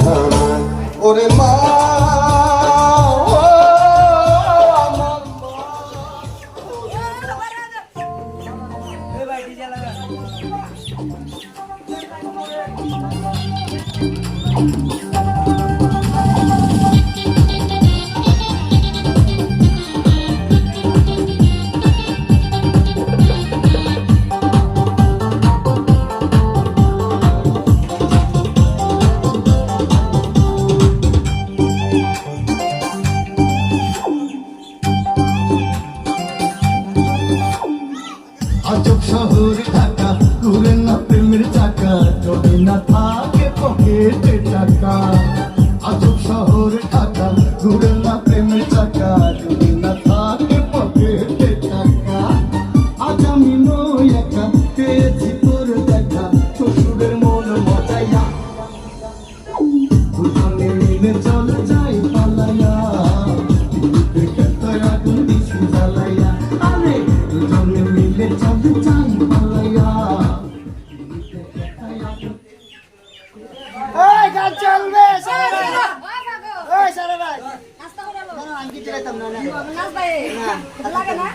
ওরে মা আজব শহর ঢাকা ঘুরে না প্রেমের চাকা যদি না থাকে পকেটে টাকা আজব শহর ঢাকা ঘুরে না প্রেমের চাকা যদি না থাকে পকেটে টাকা আজ আমি নই একা পেয়েছি তোর দেখা শ্বশুরের মন মজাইয়া দুজনে মিলে চলে যাই পালাইয়া আগুন দিছি জ্বালাইয়া আরে দুজনে মিলে চলে যাই পালাইয়া এই গান চলবে সারা রাত এই সারা রাত নাস্তা করে লো না আমি কি চাইতাম না নাচ ভাই লাগে না